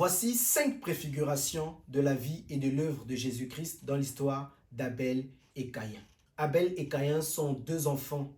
Voici 5 préfigurations de la vie et de l'œuvre de Jésus-Christ dans l'histoire d'Abel et Caïn. Abel et Caïn sont deux enfants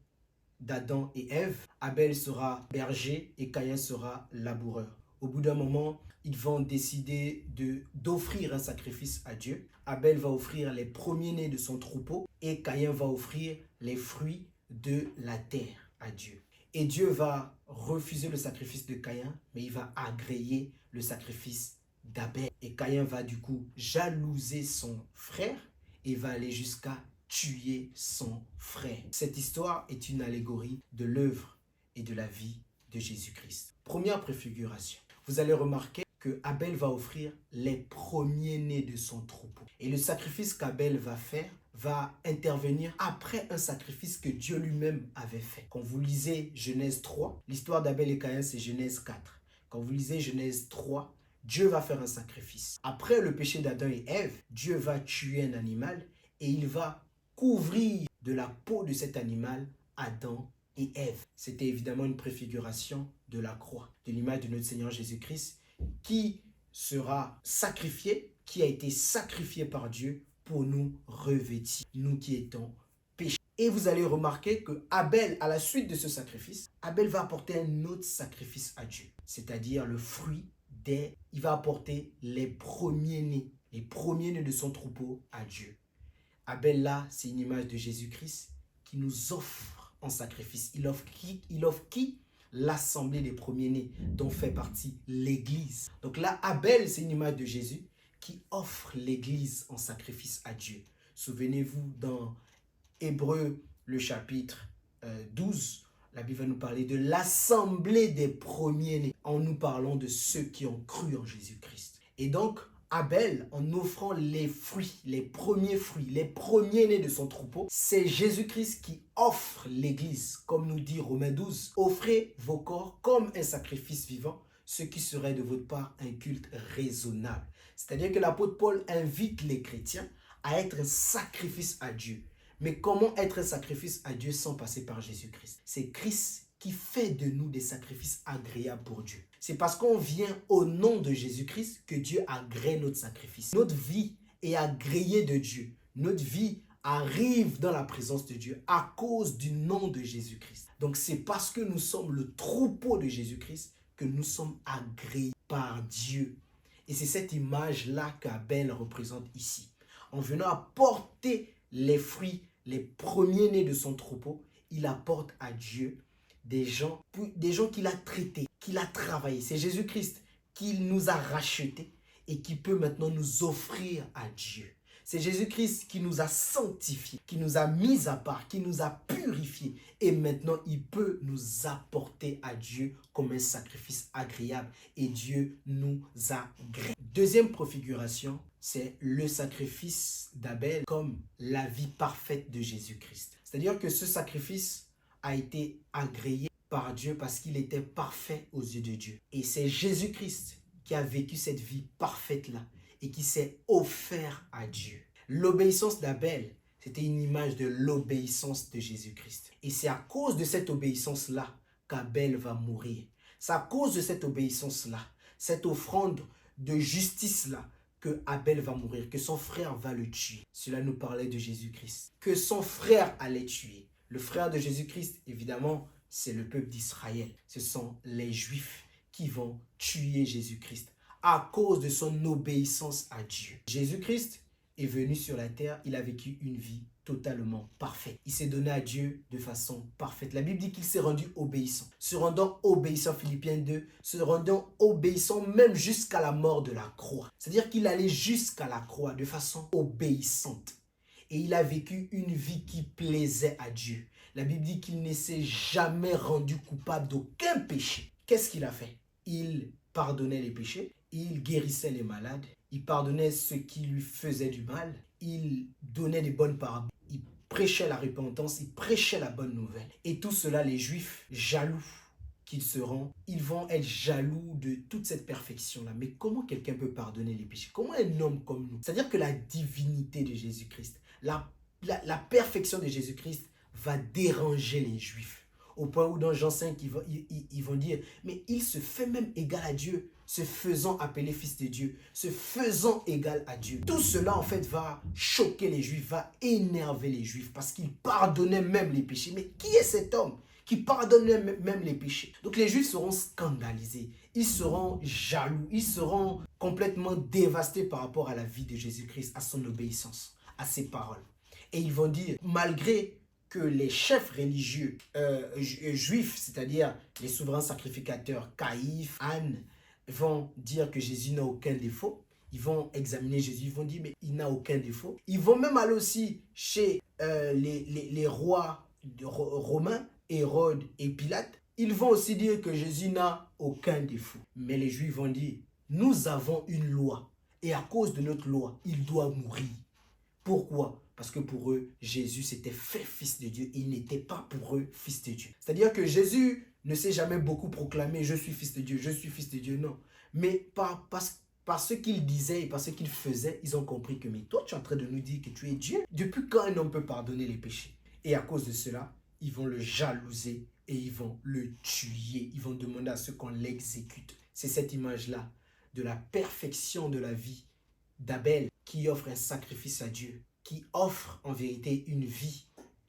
d'Adam et Ève. Abel sera berger et Caïn sera laboureur. Au bout d'un moment, ils vont décider d'offrir un sacrifice à Dieu. Abel va offrir les premiers-nés de son troupeau et Caïn va offrir les fruits de la terre à Dieu. Et Dieu va refuser le sacrifice de Caïn, mais il va agréer le sacrifice d'Abel. Et Caïn va du coup jalouser son frère et va aller jusqu'à tuer son frère. Cette histoire est une allégorie de l'œuvre et de la vie de Jésus-Christ. Première préfiguration. Vous allez remarquer que Abel va offrir les premiers-nés de son troupeau. Et le sacrifice qu'Abel va faire va intervenir après un sacrifice que Dieu lui-même avait fait. Quand vous lisez Genèse 3, l'histoire d'Abel et Caïn, c'est Genèse 4. Quand vous lisez Genèse 3, Dieu va faire un sacrifice. Après le péché d'Adam et Ève, Dieu va tuer un animal et il va couvrir de la peau de cet animal Adam et Ève. C'était évidemment une préfiguration de la croix, de l'image de notre Seigneur Jésus-Christ qui sera sacrifié, qui a été sacrifié par Dieu pour nous revêtir, nous qui étions péchés. Et vous allez remarquer que Abel, à la suite de ce sacrifice, Abel va apporter un autre sacrifice à Dieu, c'est-à-dire le fruit des... Il va apporter les premiers-nés de son troupeau à Dieu. Abel là, c'est une image de Jésus-Christ qui nous offre en sacrifice. Il offre qui? L'assemblée des premiers-nés dont fait partie l'Église. Donc là, Abel, c'est une image de Jésus qui offre l'Église en sacrifice à Dieu. Souvenez-vous, dans Hébreux, le chapitre 12, la Bible va nous parler de l'assemblée des premiers-nés en nous parlant de ceux qui ont cru en Jésus-Christ. Et donc, Abel, en offrant les fruits, les premiers-nés de son troupeau, c'est Jésus-Christ qui offre l'Église. Comme nous dit Romains 12, offrez vos corps comme un sacrifice vivant, ce qui serait de votre part un culte raisonnable. C'est-à-dire que l'apôtre Paul invite les chrétiens à être un sacrifice à Dieu. Mais comment être un sacrifice à Dieu sans passer par Jésus-Christ? C'est Christ qui fait de nous des sacrifices agréables pour Dieu. C'est parce qu'on vient au nom de Jésus-Christ que Dieu agrée notre sacrifice. Notre vie est agréée de Dieu. Notre vie arrive dans la présence de Dieu à cause du nom de Jésus-Christ. Donc c'est parce que nous sommes le troupeau de Jésus-Christ que nous sommes agréés par Dieu. Et c'est cette image-là qu'Abel représente ici. En venant apporter les fruits, les premiers-nés de son troupeau, il apporte à Dieu des gens qu'il a traités, qu'il a travaillés. C'est Jésus-Christ qui nous a rachetés et qui peut maintenant nous offrir à Dieu. C'est Jésus-Christ qui nous a sanctifiés, qui nous a mis à part, qui nous a purifiés. Et maintenant, il peut nous apporter à Dieu comme un sacrifice agréable. Et Dieu nous agrée. Deuxième préfiguration, c'est le sacrifice d'Abel comme la vie parfaite de Jésus-Christ. C'est-à-dire que ce sacrifice a été agréé par Dieu parce qu'il était parfait aux yeux de Dieu. Et c'est Jésus-Christ qui a vécu cette vie parfaite-là et qui s'est offert à Dieu. L'obéissance d'Abel, c'était une image de l'obéissance de Jésus-Christ. Et c'est à cause de cette obéissance-là qu'Abel va mourir. C'est à cause de cette obéissance-là, cette offrande de justice-là, que Abel va mourir, que son frère va le tuer. Cela nous parlait de Jésus-Christ, que son frère allait tuer. Le frère de Jésus-Christ, évidemment, c'est le peuple d'Israël. Ce sont les Juifs qui vont tuer Jésus-Christ à cause de son obéissance à Dieu. Jésus-Christ est venu sur la terre, il a vécu une vie totalement parfaite. Il s'est donné à Dieu de façon parfaite. La Bible dit qu'il s'est rendu obéissant. Se rendant obéissant, Philippiens 2, se rendant obéissant même jusqu'à la mort de la croix. C'est-à-dire qu'il allait jusqu'à la croix de façon obéissante. Et il a vécu une vie qui plaisait à Dieu. La Bible dit qu'il ne s'est jamais rendu coupable d'aucun péché. Qu'est-ce qu'il a fait? Il pardonnait les péchés, il guérissait les malades, il pardonnait ceux qui lui faisaient du mal, il donnait des bonnes paraboles, il prêchait la repentance, il prêchait la bonne nouvelle. Et tout cela, les Juifs, jaloux qu'ils seront, ils vont être jaloux de toute cette perfection-là. Mais comment quelqu'un peut pardonner les péchés? Comment un homme comme nous? C'est-à-dire que la divinité de Jésus-Christ, la perfection de Jésus-Christ va déranger les Juifs. Au point où dans Jean 5, ils vont dire, mais il se fait même égal à Dieu. se faisant appeler fils de Dieu, se faisant égal à Dieu. Tout cela en fait va choquer les Juifs, va énerver les Juifs parce qu'il pardonnait même les péchés. Mais qui est cet homme qui pardonne même les péchés? Donc les Juifs seront scandalisés, ils seront jaloux, ils seront complètement dévastés par rapport à la vie de Jésus-Christ, à son obéissance, à ses paroles. Et ils vont dire, malgré que les chefs religieux juifs, c'est-à-dire les souverains sacrificateurs, Caïphe, Anne, vont dire que Jésus n'a aucun défaut. Ils vont examiner Jésus, ils vont dire mais il n'a aucun défaut. Ils vont même aller aussi chez les rois romains, Hérode et Pilate. Ils vont aussi dire que Jésus n'a aucun défaut. Mais les Juifs vont dire, nous avons une loi et à cause de notre loi, il doit mourir. Pourquoi? Parce que pour eux, Jésus s'était fait fils de Dieu. Il n'était pas pour eux fils de Dieu. C'est-à-dire que Jésus ne s'est jamais beaucoup proclamé « je suis fils de Dieu, je suis fils de Dieu ». Non. Mais par ce qu'il disait et par ce qu'il faisait, ils ont compris que « mais toi, tu es en train de nous dire que tu es Dieu. Depuis quand un homme peut pardonner les péchés ?» Et à cause de cela, ils vont le jalouser et ils vont le tuer. Ils vont demander à ce qu'on l'exécute. C'est cette image-là de la perfection de la vie d'Abel qui offre un sacrifice à Dieu, qui offre en vérité une vie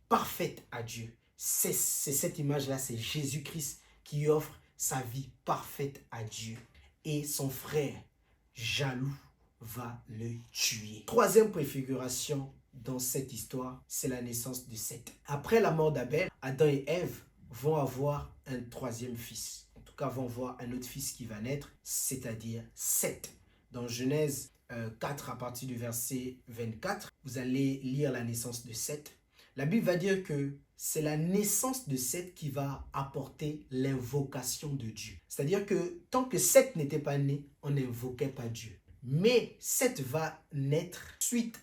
parfaite à Dieu. C'est cette image-là, c'est Jésus-Christ qui offre sa vie parfaite à Dieu. Et son frère, jaloux, va le tuer. Troisième préfiguration dans cette histoire, c'est la naissance de Seth. Après la mort d'Abel, Adam et Ève vont avoir un troisième fils. En tout cas, vont voir un autre fils qui va naître, c'est-à-dire Seth. Dans Genèse 4, à partir du verset 24, vous allez lire la naissance de Seth. La Bible va dire que c'est la naissance de Seth qui va apporter l'invocation de Dieu. C'est-à-dire que tant que Seth n'était pas né, on n'invoquait pas Dieu. Mais Seth va naître suite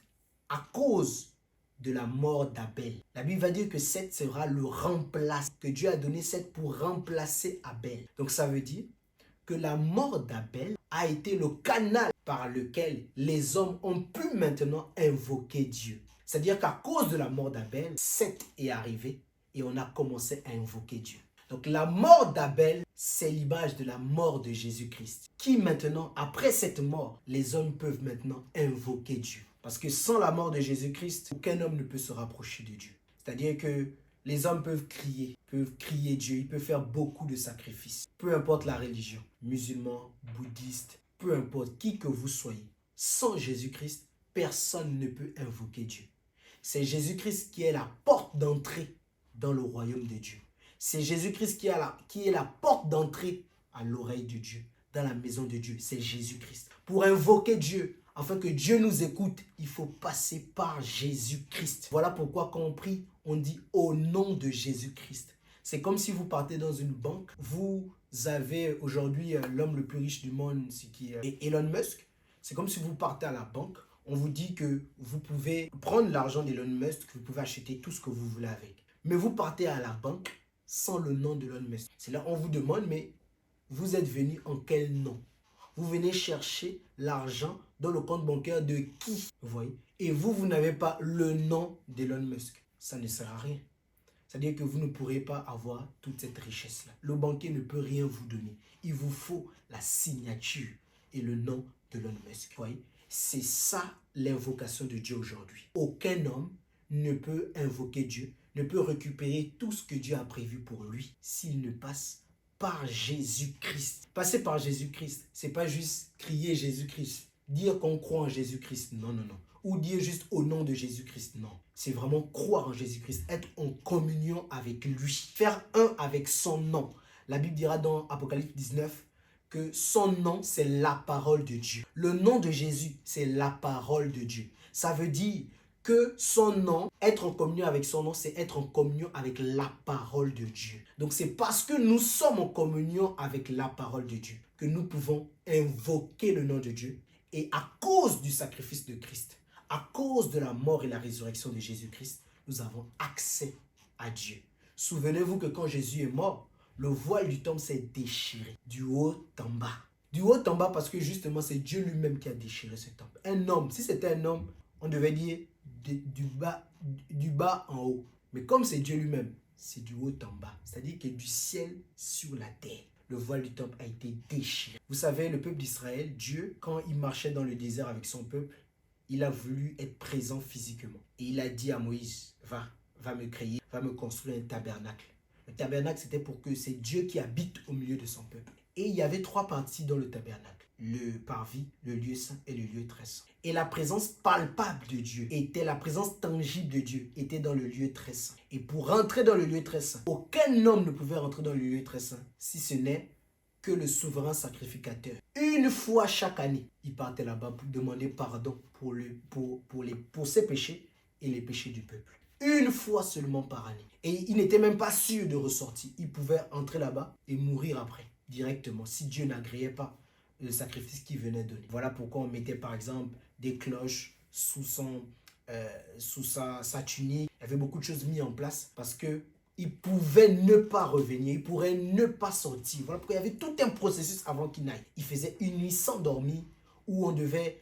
à cause de la mort d'Abel. La Bible va dire que Seth sera le remplaçant, que Dieu a donné Seth pour remplacer Abel. Donc ça veut dire que la mort d'Abel a été le canal par lequel les hommes ont pu maintenant invoquer Dieu. C'est-à-dire qu'à cause de la mort d'Abel, Seth est arrivé et on a commencé à invoquer Dieu. Donc la mort d'Abel, c'est l'image de la mort de Jésus-Christ. Qui maintenant, après cette mort, les hommes peuvent maintenant invoquer Dieu. Parce que sans la mort de Jésus-Christ, aucun homme ne peut se rapprocher de Dieu. C'est-à-dire que les hommes peuvent crier Dieu, ils peuvent faire beaucoup de sacrifices. Peu importe la religion, musulman, bouddhiste, peu importe qui que vous soyez. Sans Jésus-Christ, personne ne peut invoquer Dieu. C'est Jésus-Christ qui est la porte d'entrée dans le royaume de Dieu. C'est Jésus-Christ qui est la porte d'entrée à l'oreille de Dieu, dans la maison de Dieu. C'est Jésus-Christ. Pour invoquer Dieu, afin que Dieu nous écoute, il faut passer par Jésus-Christ. Voilà pourquoi quand on prie, on dit au nom de Jésus-Christ. C'est comme si vous partez dans une banque. Vous avez aujourd'hui l'homme le plus riche du monde, c'est qui est Elon Musk. C'est comme si vous partez à la banque. On vous dit que vous pouvez prendre l'argent d'Elon Musk, que vous pouvez acheter tout ce que vous voulez avec. Mais vous partez à la banque sans le nom d'Elon Musk. C'est là on vous demande, mais vous êtes venu en quel nom? Vous venez chercher l'argent dans le compte bancaire de qui? Vous voyez? Et vous n'avez pas le nom d'Elon Musk. Ça ne sert à rien. C'est-à-dire que vous ne pourrez pas avoir toute cette richesse-là. Le banquier ne peut rien vous donner. Il vous faut la signature et le nom d'Elon Musk. Vous voyez? C'est ça l'invocation de Dieu aujourd'hui. Aucun homme ne peut invoquer Dieu, ne peut récupérer tout ce que Dieu a prévu pour lui s'il ne passe par Jésus-Christ. Passer par Jésus-Christ, c'est pas juste crier Jésus-Christ, dire qu'on croit en Jésus-Christ, non, non, non. Ou dire juste au nom de Jésus-Christ, non. C'est vraiment croire en Jésus-Christ, être en communion avec lui, faire un avec son nom. La Bible dira dans Apocalypse 19 que son nom, c'est la parole de Dieu. Le nom de Jésus, c'est la parole de Dieu. Ça veut dire que son nom, être en communion avec son nom, c'est être en communion avec la parole de Dieu. Donc c'est parce que nous sommes en communion avec la parole de Dieu que nous pouvons invoquer le nom de Dieu. Et à cause du sacrifice de Christ, à cause de la mort et la résurrection de Jésus-Christ, nous avons accès à Dieu. Souvenez-vous que quand Jésus est mort, le voile du temple s'est déchiré du haut en bas. Du haut en bas parce que justement c'est Dieu lui-même qui a déchiré ce temple. Un homme, si c'était un homme, on devait dire du bas en haut. Mais comme c'est Dieu lui-même, c'est du haut en bas. C'est-à-dire que du ciel sur la terre. le voile du temple a été déchiré. Vous savez, le peuple d'Israël, Dieu, quand il marchait dans le désert avec son peuple, il a voulu être présent physiquement. Et il a dit à Moïse, va me créer, va me construire un tabernacle. Le tabernacle, c'était pour que c'est Dieu qui habite au milieu de son peuple. Et il y avait 3 parties dans le tabernacle. Le parvis, le lieu saint et le lieu très saint. Et la présence palpable de Dieu la présence tangible de Dieu était dans le lieu très saint. Et pour rentrer dans le lieu très saint, aucun homme ne pouvait rentrer dans le lieu très saint si ce n'est que le souverain sacrificateur. Une fois chaque année, il partait là-bas pour demander pardon pour ses péchés et les péchés du peuple. Une fois seulement par année. Et il n'était même pas sûr de ressortir. Il pouvait entrer là-bas et mourir après, directement, si Dieu n'agréait pas le sacrifice qu'il venait donner. Voilà pourquoi on mettait par exemple des cloches sous sa tunique. Il y avait beaucoup de choses mises en place parce que il pouvait ne pas revenir, il pourrait ne pas sortir. Voilà pourquoi il y avait tout un processus avant qu'il n'aille. Il faisait une nuit sans dormir où on devait,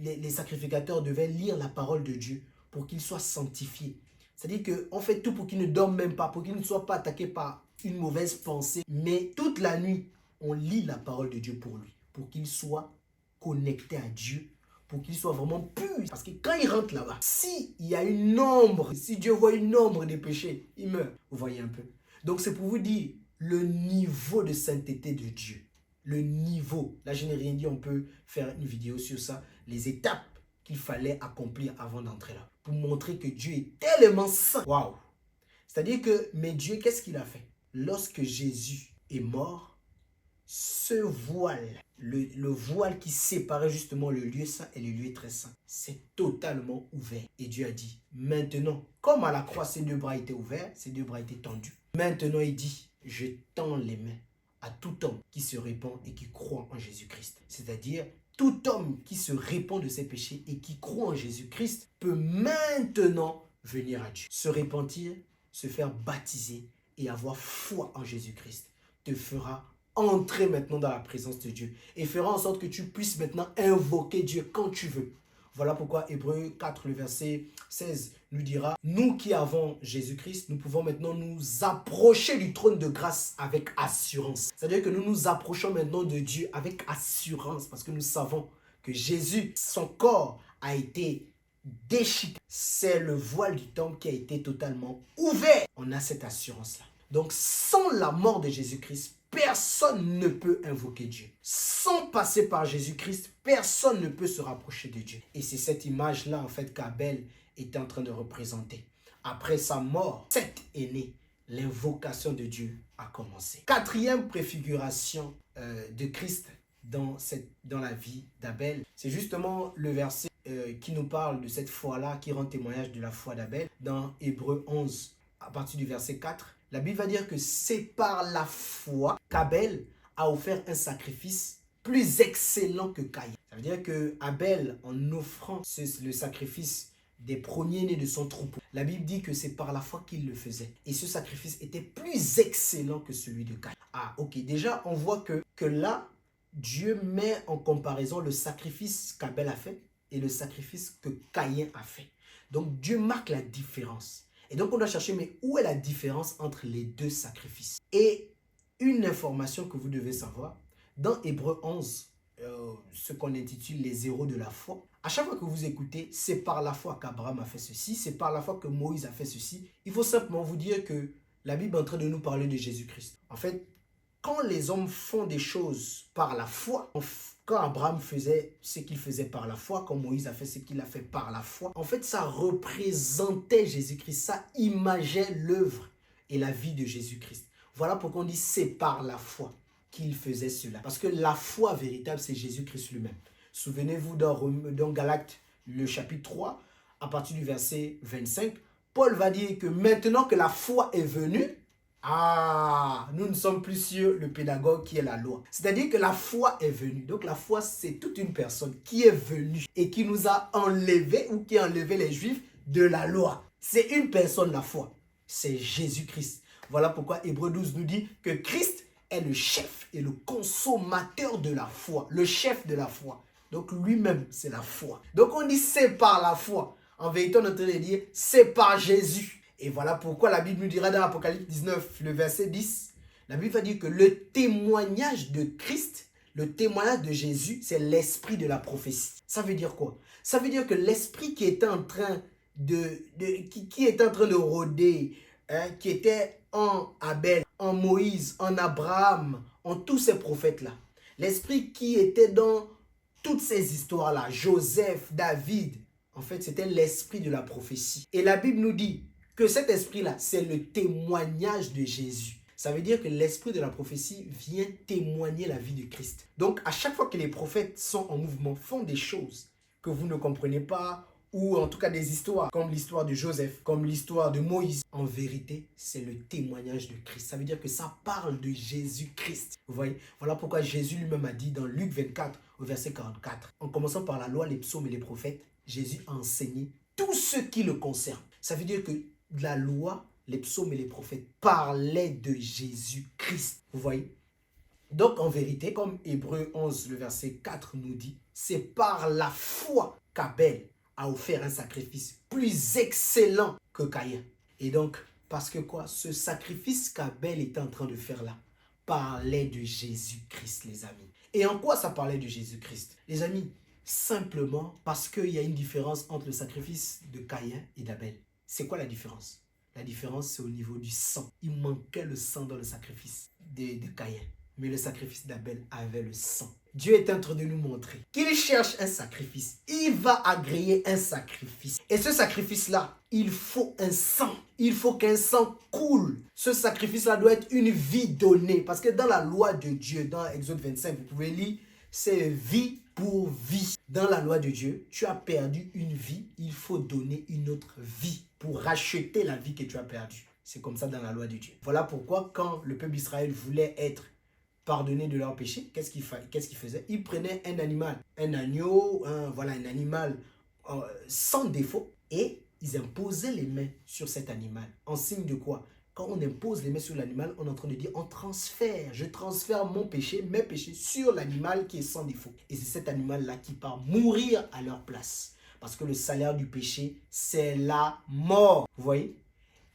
les sacrificateurs devaient lire la parole de Dieu pour qu'il soit sanctifié. C'est-à-dire qu'on fait tout pour qu'il ne dorme même pas, pour qu'il ne soit pas attaqué par une mauvaise pensée. Mais toute la nuit, on lit la parole de Dieu pour lui, pour qu'il soit connecté à Dieu, pour qu'il soit vraiment pur. Parce que quand il rentre là-bas, s'il y a une ombre, si Dieu voit une ombre des péchés, il meurt. Vous voyez un peu. Donc c'est pour vous dire le niveau de sainteté de Dieu. Le niveau. Là, je n'ai rien dit, on peut faire une vidéo sur ça. Les étapes qu'il fallait accomplir avant d'entrer là. Pour montrer que Dieu est tellement saint. Waouh! C'est-à-dire que, mais Dieu, qu'est-ce qu'il a fait? Lorsque Jésus est mort, ce voile, le voile qui séparait justement le lieu saint et le lieu très saint, c'est totalement ouvert. Et Dieu a dit, maintenant, comme à la croix, ses 2 bras étaient ouverts, ses 2 bras étaient tendus. Maintenant, il dit, je tends les mains à tout homme qui se répand et qui croit en Jésus-Christ. C'est-à-dire, tout homme qui se répand de ses péchés et qui croit en Jésus-Christ peut maintenant venir à Dieu. Se repentir, se faire baptiser et avoir foi en Jésus-Christ te fera entrer maintenant dans la présence de Dieu et fera en sorte que tu puisses maintenant invoquer Dieu quand tu veux. Voilà pourquoi Hébreux 4, le verset 16 nous dira, nous qui avons Jésus-Christ, nous pouvons maintenant nous approcher du trône de grâce avec assurance. C'est-à-dire que nous nous approchons maintenant de Dieu avec assurance parce que nous savons que Jésus, son corps a été déchiqueté. C'est le voile du temple qui a été totalement ouvert. On a cette assurance-là. Donc sans la mort de Jésus-Christ, personne ne peut invoquer Dieu. Sans passer par Jésus-Christ, personne ne peut se rapprocher de Dieu. Et c'est cette image-là, en fait, qu'Abel était en train de représenter. Après sa mort, Seth est né. L'invocation de Dieu a commencé. 4e préfiguration de Christ dans la vie d'Abel, c'est justement le verset qui nous parle de cette foi-là, qui rend témoignage de la foi d'Abel. Dans Hébreux 11, à partir du verset 4, la Bible va dire que c'est par la foi qu'Abel a offert un sacrifice plus excellent que Caïn. Ça veut dire que Abel, en offrant le sacrifice des premiers-nés de son troupeau, la Bible dit que c'est par la foi qu'il le faisait. Et ce sacrifice était plus excellent que celui de Caïn. Ah, ok. Déjà, on voit que là, Dieu met en comparaison le sacrifice qu'Abel a fait et le sacrifice que Caïn a fait. Donc, Dieu marque la différence. Et donc, on doit chercher, mais où est la différence entre les 2 sacrifices? Et une information que vous devez savoir, dans Hébreux 11, ce qu'on intitule les héros de la foi, à chaque fois que vous écoutez, c'est par la foi qu'Abraham a fait ceci, c'est par la foi que Moïse a fait ceci, il faut simplement vous dire que la Bible est en train de nous parler de Jésus-Christ. En fait, quand les hommes font des choses par la foi, quand Abraham faisait ce qu'il faisait par la foi, quand Moïse a fait ce qu'il a fait par la foi, en fait, ça représentait Jésus-Christ, ça imageait l'œuvre et la vie de Jésus-Christ. Voilà pourquoi on dit c'est par la foi qu'il faisait cela. Parce que la foi véritable, c'est Jésus-Christ lui-même. Souvenez-vous dans Galates, le chapitre 3, à partir du verset 25, Paul va dire que maintenant que la foi est venue, nous ne sommes plus sur le pédagogue qui est la loi. C'est-à-dire que la foi est venue. Donc la foi, c'est toute une personne qui est venue et qui nous a enlevé ou qui a enlevé les Juifs de la loi. C'est une personne, la foi. C'est Jésus-Christ. Voilà pourquoi Hébreux 12 nous dit que Christ est le chef et le consommateur de la foi. Le chef de la foi. Donc lui-même, c'est la foi. Donc on dit c'est par la foi. En vérité, on est en train de dire c'est par Jésus. Et voilà pourquoi la Bible nous dira dans Apocalypse 19, le verset 10, La Bible va dire que le témoignage de Christ, le témoignage de Jésus, c'est l'esprit de la prophétie. Ça veut dire quoi? Ça veut dire que l'esprit qui était en train qui était en train de rôder, hein, qui était en Abel, en Moïse, en Abraham, en tous ces prophètes-là. L'esprit qui était dans toutes ces histoires-là, Joseph, David, en fait, c'était l'esprit de la prophétie. Et la Bible nous dit que cet esprit-là, c'est le témoignage de Jésus. Ça veut dire que l'esprit de la prophétie vient témoigner la vie de Christ. Donc, à chaque fois que les prophètes sont en mouvement, font des choses que vous ne comprenez pas, ou en tout cas des histoires, comme l'histoire de Joseph, comme l'histoire de Moïse. En vérité, c'est le témoignage de Christ. Ça veut dire que ça parle de Jésus-Christ. Vous voyez? Voilà pourquoi Jésus lui-même a dit dans Luc 24, au verset 44, en commençant par la loi, les psaumes et les prophètes, Jésus a enseigné tout ce qui le concerne. Ça veut dire que la loi, les psaumes et les prophètes parlaient de Jésus-Christ. Vous voyez? Donc en vérité, comme Hébreux 11, le verset 4 nous dit, c'est par la foi qu'Abel a offert un sacrifice plus excellent que Caïn. Et donc, parce que quoi? Ce sacrifice qu'Abel était en train de faire là parlait de Jésus-Christ, les amis. Et en quoi ça parlait de Jésus-Christ? Les amis, simplement parce qu'il y a une différence entre le sacrifice de Caïn et d'Abel. C'est quoi la différence? La différence, c'est au niveau du sang. Il manquait le sang dans le sacrifice de Caïn. Mais le sacrifice d'Abel avait le sang. Dieu est en train de nous montrer qu'il cherche un sacrifice. Il va agréer un sacrifice. Et ce sacrifice-là, il faut un sang. Il faut qu'un sang coule. Ce sacrifice-là doit être une vie donnée. Parce que dans la loi de Dieu, dans Exode 25, vous pouvez lire, c'est vie pour vie. Dans la loi de Dieu, tu as perdu une vie, il faut donner une autre vie pour racheter la vie que tu as perdue. C'est comme ça dans la loi de Dieu. Voilà pourquoi quand le peuple d'Israël voulait être pardonné de leurs péchés, qu'est-ce qu'il faisait? Il prenait un animal, un agneau, un animal sans défaut, et ils imposaient les mains sur cet animal. En signe de quoi? Quand on impose les mains sur l'animal, on est en train de dire, je transfère mon péché, mes péchés sur l'animal qui est sans défaut. Et c'est cet animal-là qui part mourir à leur place. Parce que le salaire du péché, c'est la mort. Vous voyez?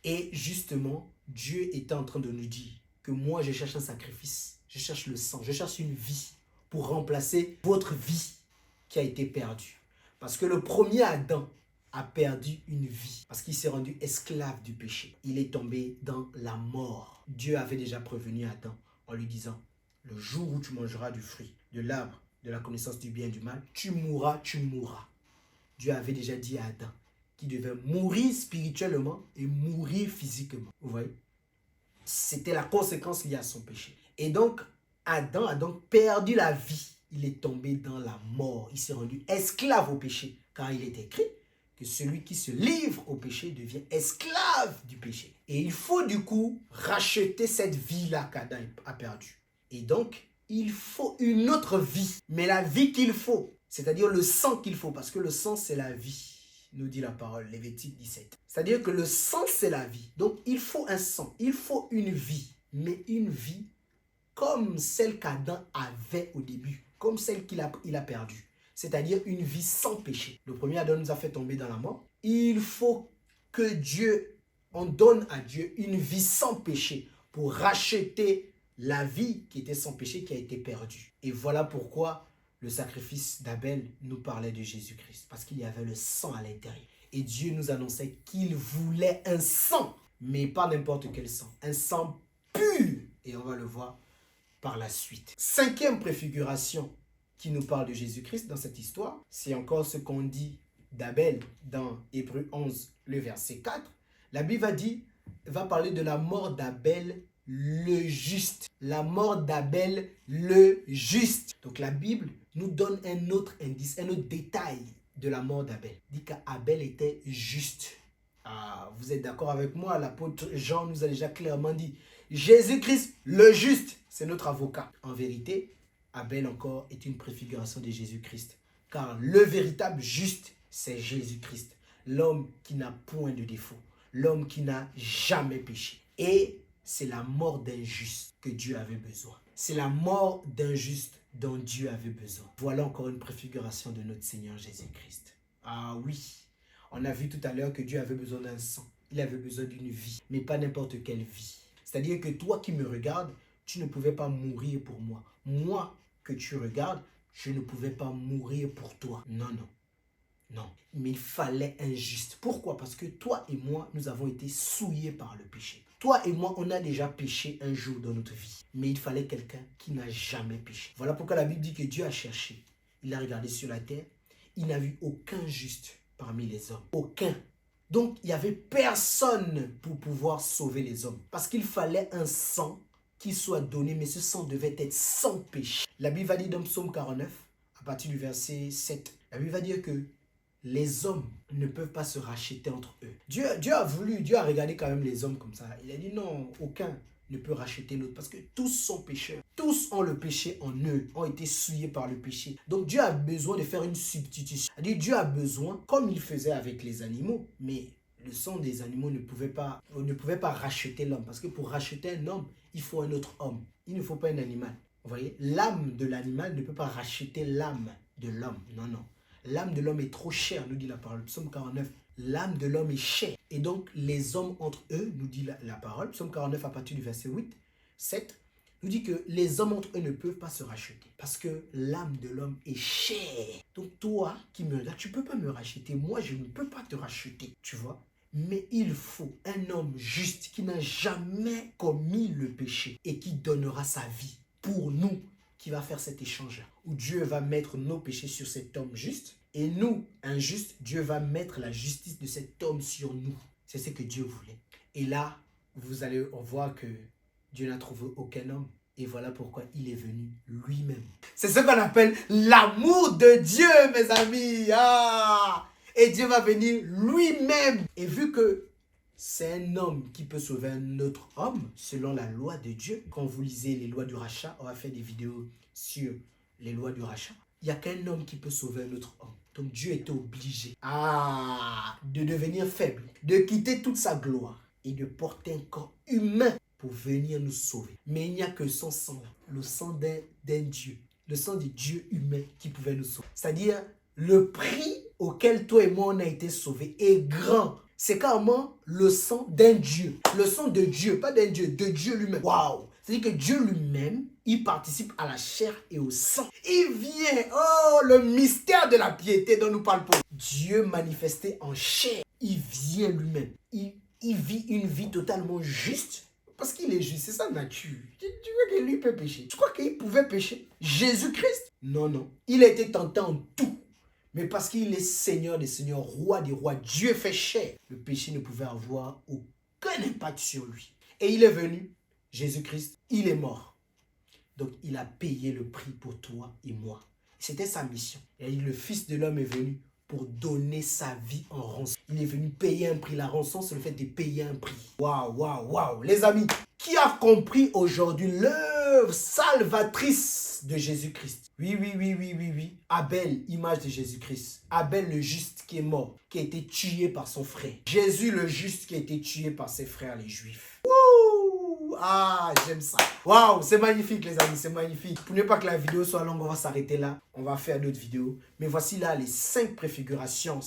Et justement, Dieu était en train de nous dire que moi, je cherche un sacrifice. Je cherche le sang, je cherche une vie pour remplacer votre vie qui a été perdue. Parce que le premier Adam a perdu une vie parce qu'il s'est rendu esclave du péché. Il est tombé dans la mort. Dieu avait déjà prévenu Adam en lui disant, le jour où tu mangeras du fruit de l'arbre de la connaissance du bien et du mal, tu mourras, tu mourras. Dieu avait déjà dit à Adam qu'il devait mourir spirituellement et mourir physiquement. Vous voyez? C'était la conséquence liée à son péché. Et donc, Adam a donc perdu la vie. Il est tombé dans la mort. Il s'est rendu esclave au péché. Car il est écrit que celui qui se livre au péché devient esclave du péché. Et il faut du coup racheter cette vie-là qu'Adam a perdue. Et donc, il faut une autre vie. Mais la vie qu'il faut, c'est-à-dire le sang qu'il faut, parce que le sang, c'est la vie, nous dit la parole, Lévitique 17. C'est-à-dire que le sang, c'est la vie. Donc, il faut un sang, il faut une vie, mais une vie comme celle qu'Adam avait au début, comme celle qu'il a perdue. C'est-à-dire une vie sans péché. Le premier Adam nous a fait tomber dans la mort. Il faut que on donne à Dieu une vie sans péché pour racheter la vie qui était sans péché, qui a été perdue. Et voilà pourquoi le sacrifice d'Abel nous parlait de Jésus-Christ, parce qu'il y avait le sang à l'intérieur. Et Dieu nous annonçait qu'il voulait un sang, mais pas n'importe quel sang, un sang pur. Et on va le voir par la suite. Cinquième préfiguration qui nous parle de Jésus-Christ dans cette histoire, c'est encore ce qu'on dit d'Abel dans Hébreux 11, le verset 4. La Bible va parler de la mort d'Abel le juste. La mort d'Abel le juste. Donc la Bible nous donne un autre indice, un autre détail de la mort d'Abel. Il dit qu'Abel était juste. Ah, vous êtes d'accord avec moi? L'apôtre Jean nous a déjà clairement dit, Jésus-Christ le juste, c'est notre avocat. En vérité, Abel encore est une préfiguration de Jésus-Christ. Car le véritable juste, c'est Jésus-Christ. L'homme qui n'a point de défaut. L'homme qui n'a jamais péché. Et c'est la mort d'un juste que Dieu avait besoin. C'est la mort d'un juste dont Dieu avait besoin. Voilà encore une préfiguration de notre Seigneur Jésus-Christ. Ah oui, on a vu tout à l'heure que Dieu avait besoin d'un sang. Il avait besoin d'une vie, mais pas n'importe quelle vie. C'est-à-dire que toi qui me regardes, tu ne pouvais pas mourir pour moi. Moi que tu regardes, je ne pouvais pas mourir pour toi. Non, non. Non, mais il fallait un juste. Pourquoi? Parce que toi et moi, nous avons été souillés par le péché. Toi et moi, on a déjà péché un jour dans notre vie. Mais il fallait quelqu'un qui n'a jamais péché. Voilà pourquoi la Bible dit que Dieu a cherché. Il a regardé sur la terre. Il n'a vu aucun juste parmi les hommes. Aucun. Donc, il n'y avait personne pour pouvoir sauver les hommes. Parce qu'il fallait un sang qui soit donné, mais ce sang devait être sans péché. La Bible va dire dans Psaume 49, à partir du verset 7, la Bible va dire que les hommes ne peuvent pas se racheter entre eux. Dieu a regardé quand même les hommes comme ça. Il a dit non, aucun ne peut racheter l'autre parce que tous sont pécheurs. Tous ont le péché en eux, ont été souillés par le péché. Donc Dieu a besoin de faire une substitution. C'est-à-dire Dieu a besoin, comme il faisait avec les animaux, mais le sang des animaux ne pouvait pas racheter l'homme. Parce que pour racheter un homme, il faut un autre homme. Il ne faut pas un animal. Vous voyez, l'âme de l'animal ne peut pas racheter l'âme de l'homme. Non, non. L'âme de l'homme est trop chère, nous dit la parole. Psaume 49, l'âme de l'homme est chère. Et donc, les hommes entre eux, nous dit la parole. Psaume 49, à partir du verset 8, 7, nous dit que les hommes entre eux ne peuvent pas se racheter. Parce que l'âme de l'homme est chère. Donc, toi qui me regardes, tu ne peux pas me racheter. Moi, je ne peux pas te racheter. Tu vois? Mais il faut un homme juste qui n'a jamais commis le péché et qui donnera sa vie pour nous, qui va faire cet échange où Dieu va mettre nos péchés sur cet homme juste et nous, injustes, Dieu va mettre la justice de cet homme sur nous. C'est ce que Dieu voulait. Et là, vous allez voir que Dieu n'a trouvé aucun homme. Et voilà pourquoi il est venu lui-même. C'est ce qu'on appelle l'amour de Dieu, mes amis. Ah! Et Dieu va venir lui-même. Et vu que c'est un homme qui peut sauver un autre homme, selon la loi de Dieu. Quand vous lisez les lois du rachat, on va faire des vidéos sur les lois du rachat. Il n'y a qu'un homme qui peut sauver un autre homme. Donc Dieu était obligé de devenir faible, de quitter toute sa gloire et de porter un corps humain pour venir nous sauver. Mais il n'y a que son sang, le sang d'un Dieu, le sang du Dieu humain qui pouvait nous sauver. C'est-à-dire, le prix auquel toi et moi on a été sauvés est grand. C'est carrément le sang d'un Dieu. Le sang de Dieu, pas d'un Dieu, de Dieu lui-même. Waouh! C'est-à-dire que Dieu lui-même, il participe à la chair et au sang. Il vient, oh, le mystère de la piété dont nous parle Paul. Dieu manifesté en chair, il vient lui-même. Il vit une vie totalement juste. Parce qu'il est juste, c'est sa nature. Tu veux que lui peut pécher? Tu crois qu'il pouvait pécher? Jésus-Christ? Non, non. Il a été tenté en tout. Mais parce qu'il est Seigneur des Seigneurs, Roi des Rois, Dieu fait chair, le péché ne pouvait avoir aucun impact sur lui. Et il est venu, Jésus-Christ, il est mort. Donc il a payé le prix pour toi et moi. C'était sa mission. Et le Fils de l'homme est venu pour donner sa vie en rançon. Il est venu payer un prix. La rançon, c'est le fait de payer un prix. Waouh, waouh, waouh. Les amis, qui a compris aujourd'hui l'œuvre salvatrice de Jésus-Christ? Oui, oui, oui, oui, oui, oui. Abel, image de Jésus-Christ. Abel le juste qui est mort, qui a été tué par son frère. Jésus le juste qui a été tué par ses frères les Juifs. Wouh! Ah, j'aime ça. Waouh, c'est magnifique les amis, c'est magnifique. Pour ne pas que la vidéo soit longue, on va s'arrêter là. On va faire d'autres vidéos. Mais voici là les 5 préfigurations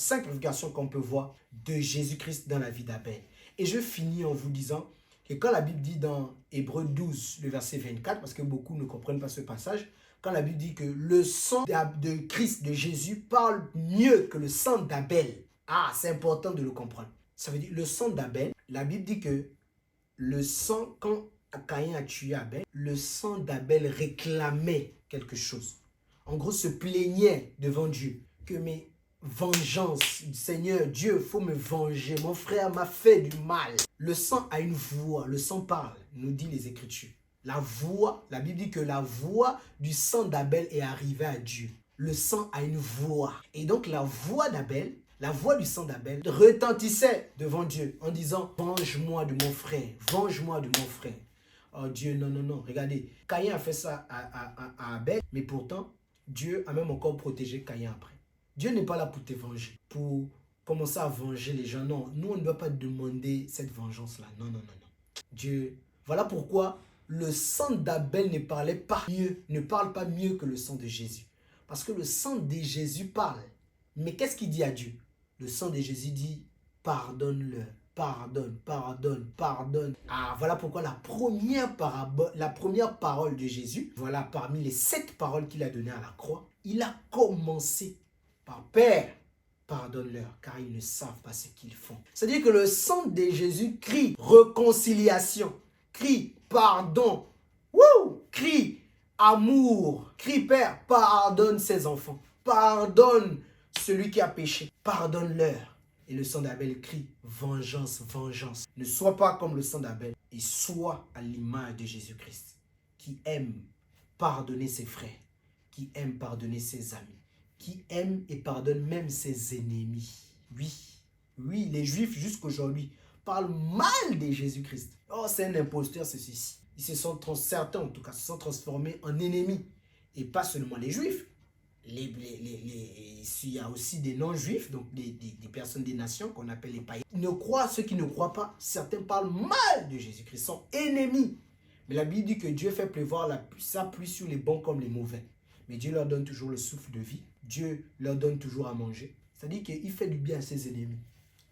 qu'on peut voir de Jésus-Christ dans la vie d'Abel. Et je finis en vous disant que quand la Bible dit dans Hébreux 12, le verset 24, parce que beaucoup ne comprennent pas ce passage, quand la Bible dit que le sang de Christ, de Jésus, parle mieux que le sang d'Abel. Ah, c'est important de le comprendre. Ça veut dire le sang d'Abel, la Bible dit que le sang, quand Caïn a tué Abel, le sang d'Abel réclamait quelque chose. En gros, se plaignait devant Dieu que mes vengeances, Seigneur Dieu, il faut me venger. Mon frère m'a fait du mal. Le sang a une voix, le sang parle, nous dit les Écritures. La voix, la Bible dit que la voix du sang d'Abel est arrivée à Dieu. Le sang a une voix. Et donc la voix d'Abel, la voix du sang d'Abel retentissait devant Dieu en disant « Venge-moi de mon frère, venge-moi de mon frère ». Oh Dieu, non, non, non. Regardez, Caïn a fait ça à Abel, mais pourtant, Dieu a même encore protégé Caïn après. Dieu n'est pas là pour te venger, pour commencer à venger les gens. Non, nous, on ne doit pas demander cette vengeance-là. Non, non, non, non. Dieu, voilà pourquoi le sang d'Abel ne parle pas mieux que le sang de Jésus. Parce que le sang de Jésus parle. Mais qu'est-ce qu'il dit à Dieu? Le sang de Jésus dit, pardonne-leur, pardonne, pardonne, pardonne. Ah, voilà pourquoi la première parole de Jésus, voilà parmi les 7 paroles qu'il a données à la croix, il a commencé par Père, pardonne-leur, car ils ne savent pas ce qu'ils font. C'est-à-dire que le sang de Jésus crie réconciliation, crie pardon, crie amour, crie Père, pardonne ses enfants, pardonne celui qui a péché, pardonne-leur. Et le sang d'Abel crie vengeance, vengeance. Ne sois pas comme le sang d'Abel et sois à l'image de Jésus-Christ qui aime pardonner ses frères, qui aime pardonner ses amis, qui aime et pardonne même ses ennemis. Oui, les Juifs jusqu'aujourd'hui parlent mal de Jésus-Christ. Oh, c'est un imposteur, c'est ceci. Certains en tout cas, se sont transformés en ennemis. Et pas seulement les Juifs. Il y a aussi des non-juifs, donc des personnes des nations qu'on appelle les païens. Ceux qui ne croient pas, certains parlent mal de Jésus-Christ, sont ennemis. Mais la Bible dit que Dieu fait pleuvoir sa pluie sur les bons comme les mauvais. Mais Dieu leur donne toujours le souffle de vie. Dieu leur donne toujours à manger. C'est-à-dire qu'il fait du bien à ses ennemis.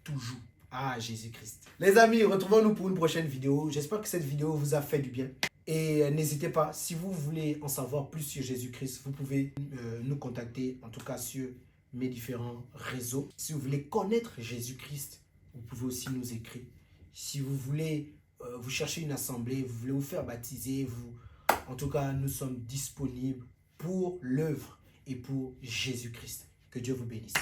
Toujours. Ah, Jésus-Christ. Les amis, retrouvons-nous pour une prochaine vidéo. J'espère que cette vidéo vous a fait du bien. Et n'hésitez pas, si vous voulez en savoir plus sur Jésus-Christ, vous pouvez nous contacter, en tout cas sur mes différents réseaux. Si vous voulez connaître Jésus-Christ, vous pouvez aussi nous écrire. Si vous voulez, vous cherchez une assemblée, vous voulez vous faire baptiser, en tout cas, nous sommes disponibles pour l'œuvre et pour Jésus-Christ. Que Dieu vous bénisse.